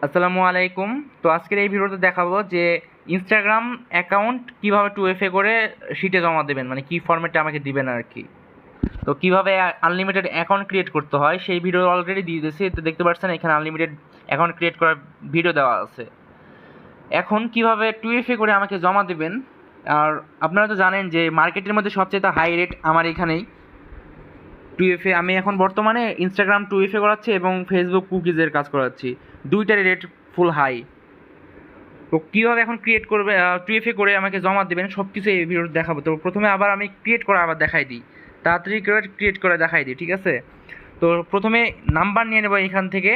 আসসালামু আলাইকুম। তো আজকের এই ভিডিওতে দেখাবো যে ইনস্টাগ্রাম অ্যাকাউন্ট কিভাবে 2FA করে শিটে জমা দেবেন, মানে কি ফরম্যাটে আমাকে দিবেন আর কি। তো কিভাবে আনলিমিটেড অ্যাকাউন্ট ক্রিয়েট করতে হয় সেই ভিডিও অলরেডি দিয়ে দিয়েছি। তো দেখতে পাচ্ছেন এখানে আনলিমিটেড অ্যাকাউন্ট ক্রিয়েট করার ভিডিও দেওয়া আছে। এখন কিভাবে 2FA করে আমাকে জমা দেবেন, আর আপনারা তো জানেন যে মার্কেটের মধ্যে সবচেয়ে হাই রেট আমার এখানেই 2FA। আমি এখন বর্তমানে ইনস্টাগ্রাম 2FA করাচ্ছি এবং ফেসবুক কুকিজের কাজ করাচ্ছি, দুইটারই রেট ফুল হাই। তো কীভাবে এখন ক্রিয়েট করবে 2FA করে আমাকে জমা দেবেন সব কিছু এই ভিডিওতে দেখাবো। তো প্রথমে আবার আমি ক্রিয়েট করা আবার দেখাই দিই, তাড়াতাড়ি করে ক্রিয়েট করে দেখাই দিই, ঠিক আছে। তো প্রথমে নাম্বার নিয়ে নেবো এখান থেকে,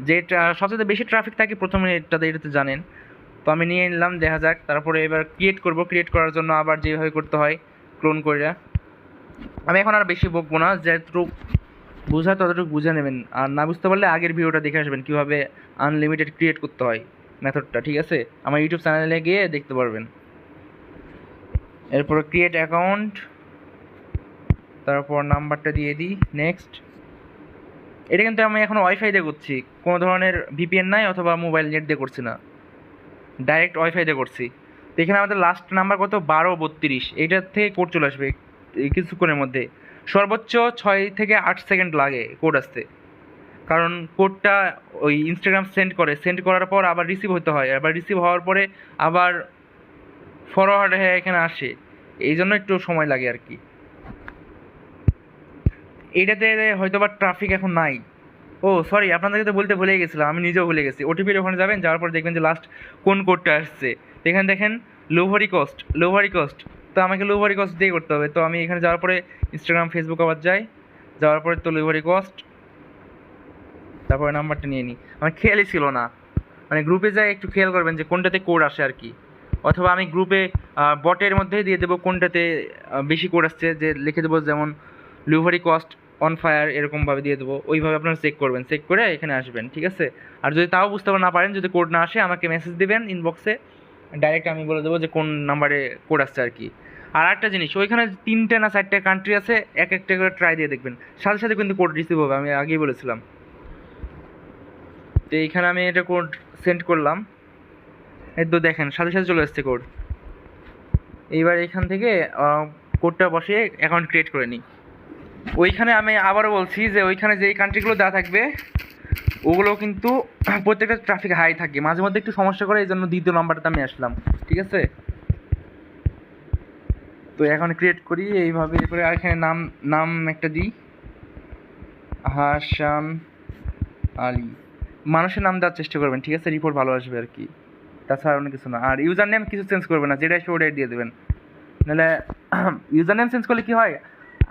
যে সবচেয়ে বেশি ট্রাফিক থাকে প্রথমে এটাতে জানেন। তো আমি নিয়ে নিলাম, দেখা যাক। তারপরে এবার ক্রিয়েট করব। ক্রিয়েট করার জন্য আবার যেভাবে করতে হয় ক্লোন করে। আমি এখন আর বেশি বকবো না, যেটুকু বোঝায় ততটুকু বুঝে নেবেন, আর না বুঝতে পারলে আগের ভিডিওটা দেখে আসবেন কীভাবে আনলিমিটেড ক্রিয়েট করতে হয় মেথডটা, ঠিক আছে। আমার ইউটিউব চ্যানেলে গিয়ে দেখতে পারবেন। এরপর ক্রিয়েট অ্যাকাউন্ট, তারপর নাম্বারটা দিয়ে দিই, নেক্সট। এটা কিন্তু আমি এখন ওয়াইফাই দিয়ে করছি, কোনো ধরনের ভিপিএন নাই অথবা মোবাইল নেট দিয়ে করছি না, ডাইরেক্ট ওয়াইফাই দিয়ে করছি। তো এখানে আমাদের লাস্ট নাম্বার কত, 1232। এইটার থেকে কোড চলে আসবে কিছুক্ষণের মধ্যে। সর্বোচ্চ 6 থেকে 8 সেকেন্ড লাগে কোড আসতে, কারণ কোডটা ওই ইনস্টাগ্রাম সেন্ড করার পর আবার রিসিভ হতে হয়, আবার রিসিভ হওয়ার পরে আবার ফরওয়ার্ড হয়ে এখানে আসে, এই জন্য একটু সময় লাগে আর কি। এইটাতে হয়তো বা ট্রাফিক এখন নাই। ও সরি, আপনাদেরকে তো বলতে ভুলে গেছিলাম, আমি নিজেও ভুলে গেছি। ওটিপির ওখানে যাবেন, যাওয়ার পর দেখবেন যে লাস্ট কোন কোডটা আসছে। তো এখানে দেখেন লোভারি কস্ট। তো আমাকে লোভারি কস্ট দিয়ে করতে হবে। তো আমি এখানে যাওয়ার পরে ইনস্টাগ্রাম ফেসবুক আবার যাই, যাওয়ার পরে তো লোভারি কস্ট, তারপরে নাম্বারটা নিয়ে নিই। আমার খেয়ালই ছিল না, মানে গ্রুপে যাই একটু খেয়াল করবেন যে কোনটাতে কোড আসে আর কি। অথবা আমি গ্রুপে বটের মধ্যে দিয়ে দেবো কোনটাতে বেশি কোড আসছে, যে লিখে দেবো যেমন লিভারি কস্ট অন ফায়ার, এরকমভাবে দিয়ে দেবো। ওইভাবে আপনারা চেক করবেন, চেক করে এখানে আসবেন, ঠিক আছে। আর যদি তাও বুঝতে না পারেন, যদি কোড না আসে আমাকে মেসেজ দিবেন ইনবক্সে, ডাইরেক্ট আমি বলে দেবো যে কোন নাম্বারে কোড আসছে আর কি। আর একটা জিনিস, ওইখানে 3টে না 4টে কান্ট্রি আছে, এক একটা করে ট্রাই দিয়ে দেখবেন, সাথে সাথে কিন্তু কোড রিসিভ হবে, আমি আগেই বলেছিলাম। তো এইখানে আমি এটা কোড সেন্ড করলাম, এই তো দেখেন সাথে সাথে চলে আসছে কোড। এইবার এখান থেকে কোডটা বসিয়ে অ্যাকাউন্ট ক্রিয়েট করে নিই। ওইখানে আমি আবারও বলছি যে ওইখানে যেই কান্ট্রিগুলো দেওয়া থাকবে ওগুলো কিন্তু প্রত্যেকটা ট্রাফিক হাই থাকে, মাঝে মধ্যে একটু সমস্যা করে, এই জন্য দ্বিতীয় নাম্বারটাতে আমি আসলাম, ঠিক আছে। তো এখন ক্রিয়েট করি এইভাবে করে, আর এখানে নাম একটা দিই, হাসান আলী। মানুষের নাম দেওয়ার চেষ্টা করবেন, ঠিক আছে, রিপোর্ট ভালো আসবে আর কি। তাছাড়া অন্য কিছু না। আর ইউজার নেম কিছু চেঞ্জ করবেন না, যেটা আসবে ওটাই দিয়ে দেবেন। নাহলে ইউজার নেম চেঞ্জ করলে কী হয়,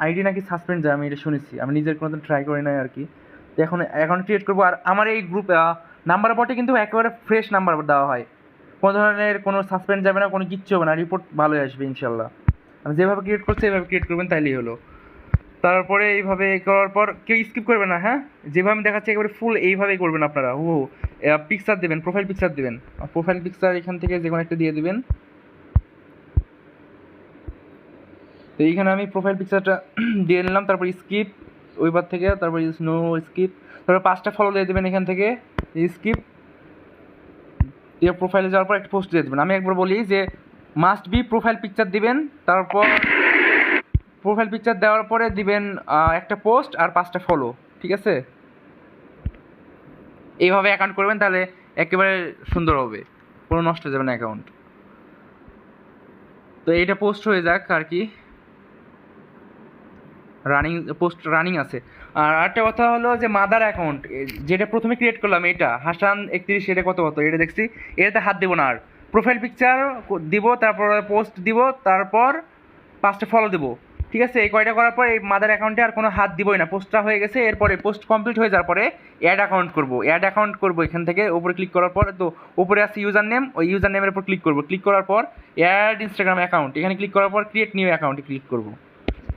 আইডি নাকি সাসপেন্ড যায়, আমি এটা শুনেছি, আমি নিজের কোনো ট্রাই করি নাই আর কি। তো এখন অ্যাকাউন্ট ক্রিয়েট করবো। আর আমার এই গ্রুপ নাম্বার বটে কিন্তু একেবারে ফ্রেশ নাম্বার দেওয়া হয়, কোনো ধরনের কোনো সাসপেন্ড যাবে না, কোনো কিচ্ছু হবে না, রিপোর্ট ভালোই আসবে ইনশাল্লাহ। আমি যেভাবে ক্রিয়েট করছি এইভাবে ক্রিয়েট করবেন, তাইলেই হলো। তারপরে এইভাবে করার পর কেউ স্কিপ করবে না, হ্যাঁ, যেভাবে আমি দেখাচ্ছি একেবারে ফুল এইভাবেই করবেন আপনারা। পিকচার দেবেন, প্রোফাইল পিকচার দেবেন, প্রোফাইল পিকচার এখান থেকে যে কোনো একটা দিয়ে দেবেন। তো এইখানে আমি প্রোফাইল পিকচারটা দিয়ে নিলাম, তারপর স্কিপ ওইবার থেকে, তারপর নো স্কিপ, তারপর 5টা ফলো দিয়ে দেবেন এখান থেকে, স্কিপ দিয়ে প্রোফাইলে যাওয়ার পর একটা পোস্ট দিয়ে দেবেন। আমি একবার বলি যে মাস্ট বি প্রোফাইল পিকচার দিবেন, তারপর প্রোফাইল পিকচার দেওয়ার পরে দিবেন একটা পোস্ট আর 5টা ফলো, ঠিক আছে। এইভাবে অ্যাকাউন্ট করবেন, তাহলে একেবারে সুন্দর হবে, কোনো নষ্ট হয়ে যাবে না অ্যাকাউন্ট। তো এইটা পোস্ট হয়ে যাক আর কি, রানিং আছে। আর একটা কথা হলো যে মাদার অ্যাকাউন্ট যেটা প্রথমে ক্রিয়েট করলাম, এটা হাসান 31, এটা কত এটা দেখছি, এটাতে হাত দেবো না। আর প্রোফাইল পিকচার দিব, তারপর পোস্ট দিব, তারপর 5টা ফলো দেবো, ঠিক আছে। এই কয়টা করার পর এই মাদার অ্যাকাউন্টে আর কোনো হাত দিবই না, পোস্টটা হয়ে গেছে। এরপরে পোস্ট কমপ্লিট হয়ে যাওয়ার পরে অ্যাড অ্যাকাউন্ট করবো এখান থেকে উপরে ক্লিক করার পর। তো উপরে আছে ইউজার নেম, ওই ইউজার নেমের উপর ক্লিক করবো, ক্লিক করার পর অ্যাড ইনস্টাগ্রাম অ্যাকাউন্ট, এখানে ক্লিক করার পর ক্রিয়েট নিউ অ্যাকাউন্টে ক্লিক করবো,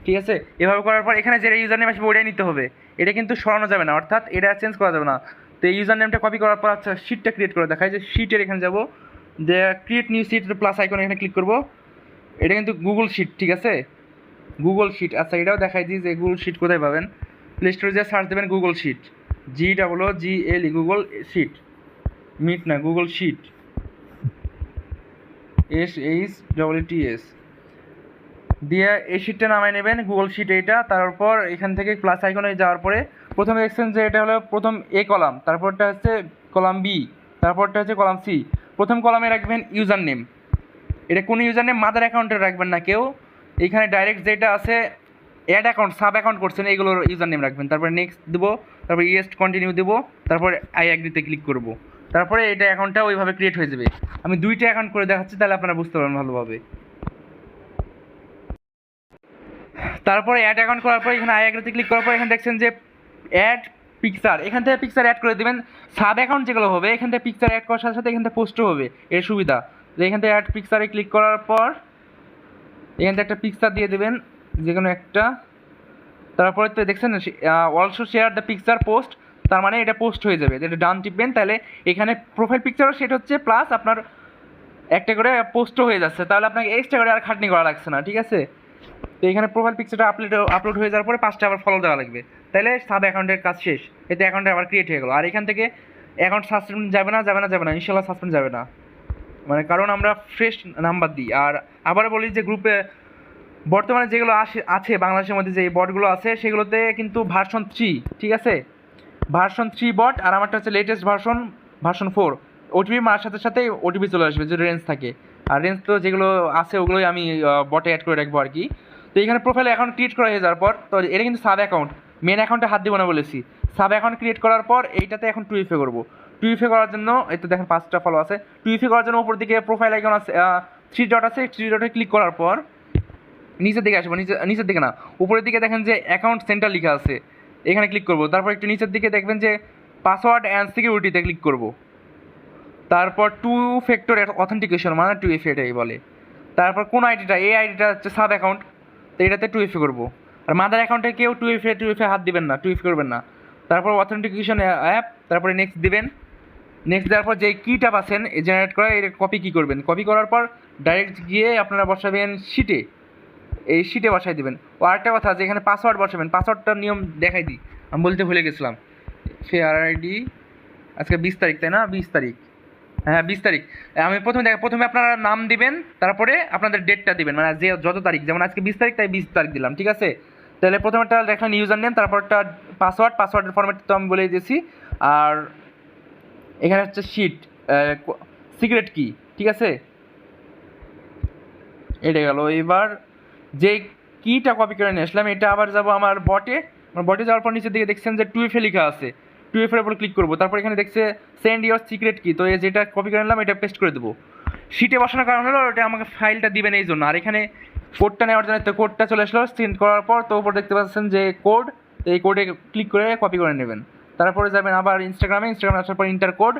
ঠিক আছে। এভাবে করার পর এখানে যে ইউজার নেম আসবে ওটাই নিতে হবে, এটা কিন্তু সরানো যাবে না, অর্থাৎ এটা চেঞ্জ করা যাবে না। তো এই ইউজার নেমটা কপি করার পর আচ্ছা শিটটা ক্রিয়েট করে দেখায়, যে শিটের এখানে যাবো, যে create new sheet plus icon, এখানে ক্লিক করবো। এটা কিন্তু গুগল শিট, ঠিক আছে, গুগল শিট। আচ্ছা এটাও দেখাই দিই যে গুগল শিট কোথায় পাবেন, প্লে স্টোরে যে সার্চ দেবেন Google sheet, GGLE Google sheet, Meet না, গুগল শিট, SHEETS দিয়ে এই শিটটা নামায় নেবেন, গুগল শিট এইটা। তারপর এখান থেকে প্লাস আইকনে যাওয়ার পরে প্রথমে দেখছেন যে এটা হলো প্রথম এ কলাম, তারপরটা হচ্ছে কলাম বি, তারপরটা হচ্ছে কলাম সি। প্রথম কলামে রাখবেন ইউজার নেম, এটা কোনো ইউজার নেম মাদার অ্যাকাউন্টে রাখবেন না কেউ, এখানে ডাইরেক্ট যেটা আছে অ্যাড অ্যাকাউন্ট সাব অ্যাকাউন্ট করছেন এইগুলোর ইউজার নেম রাখবেন। তারপরে নেক্সট দেবো, তারপরে ইয়েস কন্টিনিউ দেবো, তারপরে আই অ্যাগ্রিতে ক্লিক করবো। তারপরে এটা অ্যাকাউন্টটা ওইভাবে ক্রিয়েট হয়ে যাবে। আমি দুইটা অ্যাকাউন্ট করে দেখাচ্ছি, তাহলে আপনারা বুঝতে পারবেন ভালোভাবে। তারপরে অ্যাড অ্যাকাউন্ট করার পর এখানে আই অ্যাগ্রিতে ক্লিক করার পর এখানে দেখছেন যে অ্যাড পিকচার, এখান থেকে পিকচার অ্যাড করে দেবেন। সাব অ্যাকাউন্ট যেগুলো হবে এখান থেকে পিকচার অ্যাড করার সাথে সাথে এখান থেকে পোস্টও হবে, এর সুবিধা যে এখান থেকে অ্যাড পিকচারে ক্লিক করার পর এখান থেকে একটা পিকচার দিয়ে দেবেন যে কোনো একটা। তারপরে তো দেখছেন also share the picture post, তার মানে এটা পোস্ট হয়ে যাবে। যেটা ডান টিপবেন তাহলে এখানে প্রোফাইল পিকচারও সেট হচ্ছে, প্লাস আপনার একটা করে পোস্টও হয়ে যাচ্ছে, তাহলে আপনাকে এক্সট্রা করে আর খাটনি করা লাগছে না, ঠিক আছে। তো এখানে প্রোফাইল পিকচারটা আপলোড হয়ে যাওয়ার পরে 5টা আবার ফলো দেওয়া লাগবে, তাহলে সাব অ্যাকাউন্টের কাজ শেষ। এতে অ্যাকাউন্টে আবার ক্রিয়েট হয়ে গেলো। আর এখান থেকে অ্যাকাউন্ট সাসপেন্ড যাবে না, ইনশাল্লাহ সাসপেন্ড যাবে না, মানে কারণ আমরা ফ্রেশ নাম্বার দিই। আর আবার বলি যে গ্রুপে বর্তমানে যেগুলো আছে বাংলাদেশের মধ্যে যে বটগুলো আছে সেগুলোতে কিন্তু ভার্সন 3, ঠিক আছে, ভার্সন 3 বট, আর আমারটা হচ্ছে লেটেস্ট ভার্সন 4। ওটিপি মারার সাথে সাথে ওটিপি চলে আসবে, যে রেঞ্জ থাকে। আর রেঞ্জ তো যেগুলো আছে ওগুলোই আমি বটে অ্যাড করে রাখবো আর কি। তো এখানে প্রোফাইল অ্যাকাউন্ট ক্রিয়েট করা হয়ে যাওয়ার পর, তো এটা কিন্তু সাব অ্যাকাউন্ট, মেন অ্যাকাউন্টে হাত দিব না বলেছি। সাব অ্যাকাউন্ট ক্রিয়েট করার পর এইটাতে এখন 2FA করবো। 2FA করার জন্য এই তো দেখেন 5টা ফলো আছে। 2FA করার জন্য উপর দিকে প্রোফাইল আইকন আছে, 3 ডট আছে, 3 ডটে ক্লিক করার পর নিচের দিকে আসবো, নিচের দিকে না, উপরের দিকে দেখেন যে অ্যাকাউন্ট সেন্টার লেখা আছে, এখানে ক্লিক করবো। তারপর একটু নিচের দিকে দেখবেন যে পাসওয়ার্ড অ্যান্ড সিকিউরিটিতে ক্লিক করব। তারপর 2 ফ্যাক্টর অথেন্টিকেশন মানে 2FA এটাই বলে। তারপর কোন আইডিটা, এই আইডিটা হচ্ছে সাব অ্যাকাউন্ট, তো এটাতে 2FA করবো। আর মাদার অ্যাকাউন্টে কেউ 2FA হাত দিবেন না, 2FA করবেন না। তারপর অথেন্টিকেশন অ্যাপ, তারপরে নেক্সট দিবেন। নেক্সট দেওয়ার পর যে কিটা পাচ্ছেন জেনারেট করা, এটা কপি কি করবেন, কপি করার পর ডাইরেক্ট গিয়ে আপনারা বসাবেন শিটে, এই শিটে বসাই দেবেন। ও আরেকটা কথা, যে এখানে পাসওয়ার্ড বসাবেন, পাসওয়ার্ডটার নিয়ম দেখাই দিই, আমি বলতে ভুলে গেছিলাম। ফেয়ার আইডি, আজকে 20 তারিখ তাই না, 20 তারিখ, হ্যাঁ 20 তারিখ। আমি প্রথমে আপনারা নাম দিবেন, তারপরে আপনাদের ডেটটা দিবেন, মানে যে যত তারিখ, যেমন আজকে 20 তারিখ তাই 20 তারিখ দিলাম, ঠিক আছে। তাহলে প্রথমটা লেখেন ইউজার নেম, তারপরটা পাসওয়ার্ডের ফরম্যাট তো আমি বলে দিয়েছি। আর এখানে হচ্ছে শিট, সিক্রেট কি, ঠিক আছে, এটা গেল। এবার যে কিটা কপি করে নিয়ে আসলাম, এটা আবার যাব আমার বটে যাওয়ার পর নিচের দিকে দেখছেন যে 2FA লেখা আছে, 2FA এর উপর ক্লিক করবো। তারপর এখানে দেখছে সেন্ড ইউর সিক্রেট কি, তো এই যেটা কপি করে নিলাম এটা পেস্ট করে দেবো। শিটে বসানোর কারণ হলো ওটা আমাকে ফাইলটা দিবেন এই জন্য। আর এখানে কোডটা নেওয়ার জন্য, তো কোডটা চলে আসলো, সেন্ড করার পর তো উপর দেখতে পাচ্ছেন যে কোড, এই কোডে ক্লিক করে কপি করে নেবেন। তারপরে যাবেন আবার ইনস্টাগ্রামে আসার পর ইন্টার কোড,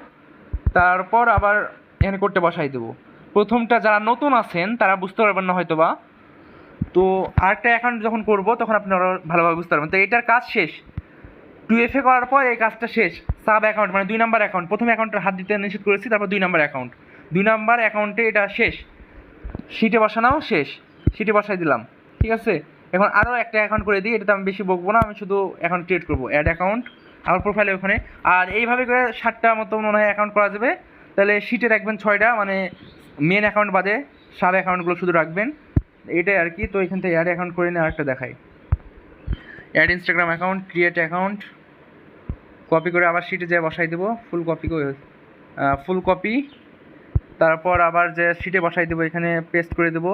তারপর আবার এখানে কোডটা বসাই দেবো। প্রথমটা যারা নতুন আছেন তারা বুঝতে পারবেন না হয়তো বা, তো আরেকটা অ্যাকাউন্ট যখন করবো তখন আপনারা ভালোভাবে বুঝতে পারবেন। তো এটার কাজ শেষ, 2FA করার পর এই কাজটা শেষ। সাব অ্যাকাউন্ট মানে 2 নাম্বার অ্যাকাউন্ট, প্রথম অ্যাকাউন্টের হাত দিতে নিষেধ করেছি, তারপর 2 নাম্বার অ্যাকাউন্ট, 2 নাম্বার অ্যাকাউন্টে এটা শেষ। শিটে বসানোও শেষ, শিটে বসাই দিলাম, ঠিক আছে। এখন আরও একটা অ্যাকাউন্ট করে দিই, এটাতে আমি বেশি বকবো না, আমি শুধু অ্যাকাউন্ট ক্রিয়েট করবো, অ্যাড অ্যাকাউন্ট আমার প্রোফাইলে ওখানে। আর এইভাবে করে 7টা মতো মনে হয় অ্যাকাউন্ট করা যাবে। তাহলে শিটে রাখবেন 6টা, মানে মেন অ্যাকাউন্ট বাদে সাব অ্যাকাউন্টগুলো শুধু রাখবেন, এটাই আর কি। তো এখান থেকে অ্যাড অ্যাকাউন্ট করে নিয়ে আরেকটা দেখাই, add Instagram account, create account, copy করে আবার শিটে যেয়ে বসাই দেবো, ফুল কপি। তারপর আবার যে শিটে বসাই দেবো এখানে পেস্ট করে দেবো।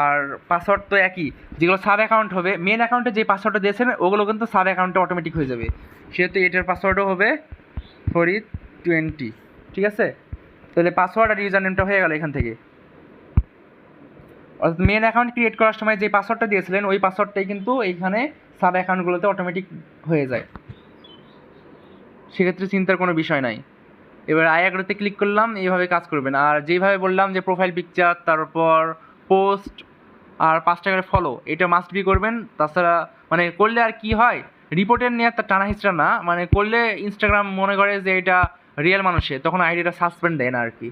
আর পাসওয়ার্ড তো একই, যেগুলো সাব অ্যাকাউন্ট হবে, মেন অ্যাকাউন্টে যে পাসওয়ার্ডটা দিয়েছেন ওগুলো কিন্তু সাব অ্যাকাউন্টে অটোমেটিক হয়ে যাবে, সেহেতু এটার পাসওয়ার্ডও হবে ফরিদ20, ঠিক আছে। তাহলে পাসওয়ার্ড আর ইউজার নেমটা হয়ে গেল এখান থেকে। অর্থাৎ মেন অ্যাকাউন্ট ক্রিয়েট করার সময় যে পাসওয়ার্ডটা দিয়েছিলেন ওই পাসওয়ার্ডটাই কিন্তু এইখানে সাব অ্যাকাউন্টগুলোতে অটোমেটিক হয়ে যায়, সেক্ষেত্রে চিন্তার কোনো বিষয় নাই। এবার আই অ্যাগ্রিতে ক্লিক করলাম, এইভাবে কাজ করবেন। আর যেইভাবে বললাম যে প্রোফাইল পিকচার, তারপর পোস্ট আর 5টা করে ফলো, এটা মাস্ট বি করবেন। তাছাড়া মানে করলে আর কি হয়, রিপোর্টের নিয়ে একটা টানা হিস্ট্রা না, মানে করলে ইনস্টাগ্রাম মনে করে যে এটা রিয়েল মানুষে, তখন আইডিটা সাসপেন্ড দেয় না আর কি।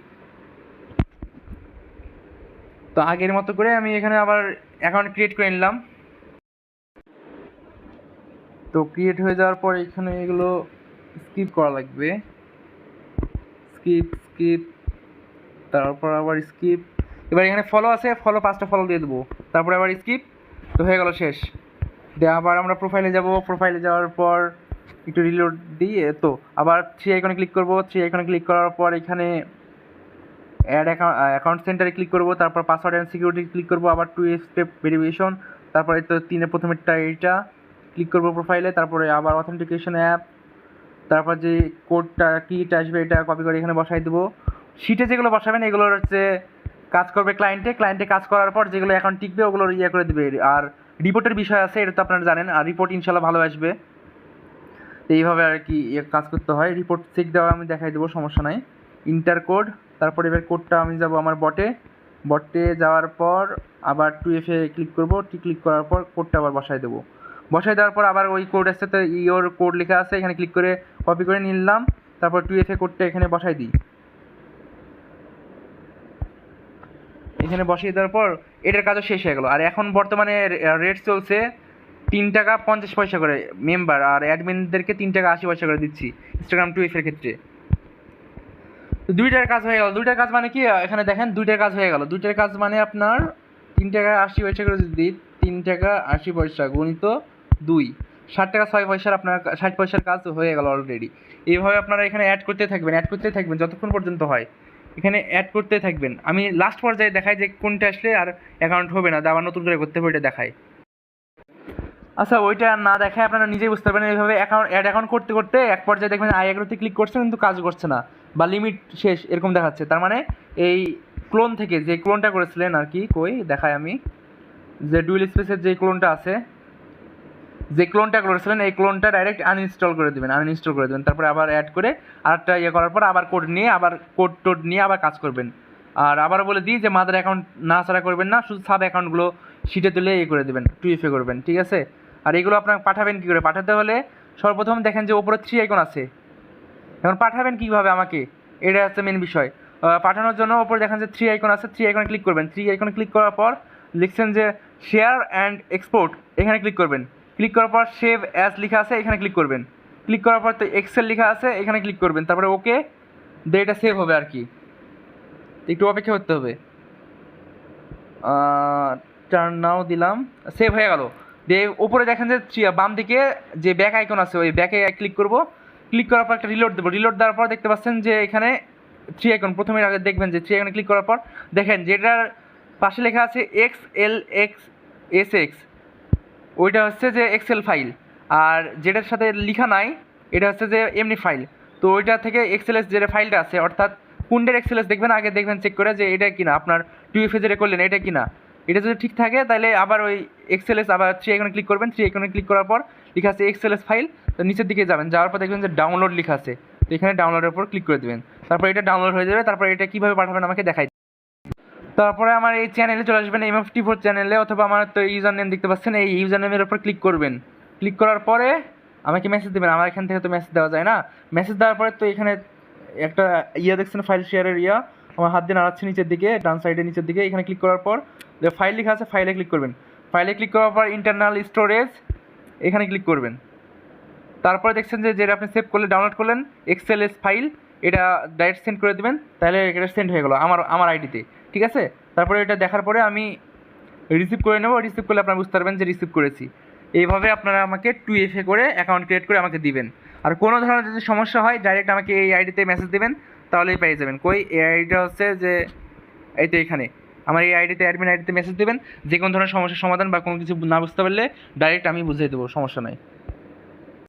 তো আগের মতো করে আমি এখানে আবার অ্যাকাউন্ট ক্রিয়েট করে নিলাম। তো ক্রিয়েট হয়ে যাওয়ার পর এখানে এগুলো স্কিপ করা লাগবে, স্কিপ, তারপর আবার স্কিপ। এবার এখানে ফলো আছে, ফলো 5টা ফলো দিয়ে দেবো, তারপরে আবার স্কিপ, তো হয়ে গেল শেষ। দিয়ে আবার আমরা প্রোফাইলে যাব, প্রোফাইলে যাওয়ার পর একটু রিলোড দিয়ে তো আবার 3 আইকনে ক্লিক করব, 3 আইকনে ক্লিক করার পর এখানে অ্যাড অ্যাকাউন্ট সেন্টারে ক্লিক করব, তারপর পাসওয়ার্ড অ্যান্ড সিকিউরিটি ক্লিক করব, আবার 2 স্টেপ ভেরিফিকেশন, তারপরে তো 3-এর প্রথমেরটা এইটা ক্লিক করব প্রোফাইলে, তারপরে আবার অথেন্টিকেশন অ্যাপ, তারপর যে কোডটা কিটা আসবে এটা কপি করে এখানে বসাই দেবো। শিটে যেগুলো বসাবেন এগুলোর হচ্ছে কাজ করবে ক্লায়েন্টে কাজ করার পর যেগুলো অ্যাকাউন্ট টিকবে ওগুলো ইয়ে করে দেবে। আর রিপোর্টের বিষয় আছে, এটা তো আপনারা জানেন, আর রিপোর্ট ইনশাল্লাহ ভালো আসবে। তো এইভাবে আর কি কাজ করতে হয়। রিপোর্ট চেক দেওয়া আমি দেখাই দেবো, সমস্যা নাই। ইন্টার কোড, তারপর এবার কোডটা আমি যাব আমার বটে যাওয়ার পর আবার 2FA ক্লিক করব, ক্লিক করার পর কোডটা আবার বসাই দেবো। বসাই দেওয়ার পর আবার ওই কোড আসছে, তো ইওর কোড লেখা আছে, এখানে ক্লিক করে কপি করে নিলাম, তারপর 2FA কোডটা এখানে বসাই দিই। এখানে বসিয়ে দেওয়ার পর এটার কাজও শেষ হয়ে গেল। আর এখন বর্তমানে রেট চলছে 3 টাকা 50 পয়সা করে মেম্বার, আর অ্যাডমিনদেরকে 3 টাকা 80 পয়সা করে দিচ্ছি ইনস্টাগ্রাম 2FA এর ক্ষেত্রে। তো 2টার কাজ হয়ে গেল। 2টার কাজ মানে কি, এখানে দেখেন 2টার কাজ হয়ে গেল। 2টার কাজ মানে আপনার 3 টাকা 80 পয়সা করে যদি 3 টাকা 80 পয়সা গুণিত 2, 60 টাকা 6 পয়সার আপনার 60 পয়সার কাজ হয়ে গেল অলরেডি। এইভাবে আপনারা এখানে অ্যাড করতে থাকবেন যতক্ষণ পর্যন্ত হয়। এখানে অ্যাড করতে থাকবেন। আমি লাস্ট পর্যায়ে দেখাই যে কোনটা আসলে আর অ্যাকাউন্ট হবে না, আবার নতুন করে করতে হবে, ওইটা দেখাই। আচ্ছা, ওইটা না দেখায় আপনারা নিজেই বুঝতে পারবেন। এইভাবে অ্যাকাউন্ট করতে করতে এক পর্যায়ে দেখবেন এগ্রোতে ক্লিক করছে কিন্তু কাজ করছে না, বা লিমিট শেষ এরকম দেখাচ্ছে। তার মানে এই ক্লোন থেকে যে ক্লোনটা করেছিলেন আর কি, কই দেখায় আমি, যে ডুয়েল স্পেসের যে ক্লোনটা আছে, যে ক্লোনটা করেছিলেন এই ক্লোনটা ডাইরেক্ট আনইনস্টল করে দেবেন, তারপরে আবার অ্যাড করে আরেকটা ইয়ে করার পর আবার কোড নিয়ে আবার কাজ করবেন। আর আবার বলে দিই যে মাদার অ্যাকাউন্ট না ছাড়া করবেন না, শুধু সাব অ্যাকাউন্টগুলো শিটে তুলে করে দেবেন, 2FA করবেন, ঠিক আছে। আর এগুলো আপনার পাঠাবেন কী করে, পাঠাতে হলে সর্বপ্রথম দেখেন যে ওপরে 3 আইকন আছে। এখন পাঠাবেন কীভাবে আমাকে, এটা হচ্ছে মেন বিষয়। পাঠানোর জন্য ওপরে দেখেন যে 3 আইকন আছে, 3 আইকনে ক্লিক করবেন। 3 আইকনে ক্লিক করার পর লিখছেন যে শেয়ার অ্যান্ড এক্সপোর্ট, এখানে ক্লিক করবেন। ক্লিক করার পর সেভ অ্যাজ লেখা আছে, এখানে ক্লিক করবেন। ক্লিক করার পর তো এক্সেল লেখা আছে, এখানে ক্লিক করবেন, তারপরে ওকে দিয়ে এটা সেভ হবে আর কি। একটু অপেক্ষা করতে হবে। টার্ন নাও দিলাম, সেভ হয়ে গেল। দিয়ে উপরে দেখেন যে বাম দিকে যে ব্যাক আইকন আছে, ওই ব্যাকে ক্লিক করব। ক্লিক করার পর একটা রিলোড দেবো। রিলোড দেওয়ার পর দেখতে পাচ্ছেন যে এখানে 3 আইকন, প্রথমে আগে দেখবেন যে 3 আইকনে ক্লিক করার পর দেখেন যেটার পাশে লেখা আছে XLXSX, ওইটা হচ্ছে যে এক্সেল ফাইল। আর যেটার সাথে লেখা নাই এটা হচ্ছে যে এমনি ফাইল। তো ওইটা থেকে এক্সএলএস যেটা ফাইলটা আছে, অর্থাৎ কোনটার এক্সএলএস দেখবেন আগে, দেখবেন চেক করে যে এটা কিনা, আপনার 2FA যেটা করলেন এটা কিনা। এটা যদি ঠিক থাকে তাহলে আবার ওই এক্সএলএস আবার 3 আইকনে ক্লিক করবেন। 3 আইকনে ক্লিক করার পর লেখা আছে এক্সএলএস ফাইল, তো নিচের দিকে যাবেন, যাওয়ার পর দেখবেন যে ডাউনলোড লেখা আছে, তো এখানে ডাউনলোডের উপর ক্লিক করে দেবেন। তারপর এটা ডাউনলোড হয়ে যাবে। তারপর এটা কীভাবে পাঠাবেন আমাকে দেখাই। তারপরে আমার এই চ্যানেলে চলে আসবেন, MF24 চ্যানেলে, অথবা আমার তো ইউজার নেম দেখতে পাচ্ছেন, এই ইউজার নেমের উপর ক্লিক করবেন। ক্লিক করার পরে আমাকে মেসেজ দেবেন, আমার এখান থেকে তো মেসেজ দেওয়া যায় না। মেসেজ দেওয়ার পরে তো এখানে একটা দেখছেন ফাইল শেয়ারের আমার হাত দিয়ে নাড়াচ্ছে নিচের দিকে, ডান সাইডে নিচের দিকে, এখানে ক্লিক করার পর যে ফাইল লেখা আছে ফাইলে ক্লিক করবেন। ফাইলে ক্লিক করার পর ইন্টারনাল স্টোরেজ এখানে ক্লিক করবেন। তারপরে দেখছেন যে যেটা আপনি সেভ করলে ডাউনলোড করলেন এক্সএলএস ফাইল, এটা ডাইরেক্ট সেন্ড করে দেবেন, তাহলে এটা সেন্ড হয়ে গেলো আমার আইডিতে, ঠিক আছে। তারপরে এটা দেখার পরে আমি রিসিভ করে নেব। রিসিভ করলে আপনারা বুঝতে পারবেন যে রিসিভ করেছি। এইভাবে আপনারা আমাকে 2FA করে অ্যাকাউন্ট ক্রিয়েট করে আমাকে দিবেন। আর কোনো ধরনের যদি সমস্যা হয় ডাইরেক্ট আমাকে এই আইডিতে মেসেজ দেবেন, তাহলেই পেয়ে যাবেন। কই এই আইডিটা হচ্ছে যে এই তো এখানে আমার এই আইডিতে, অ্যাডমিন আইডিতে মেসেজ দেবেন। যে কোনো ধরনের সমস্যার সমাধান বা কোনো কিছু না বুঝতে পারলে ডাইরেক্ট আমি বুঝিয়ে দেবো, সমস্যা নাই।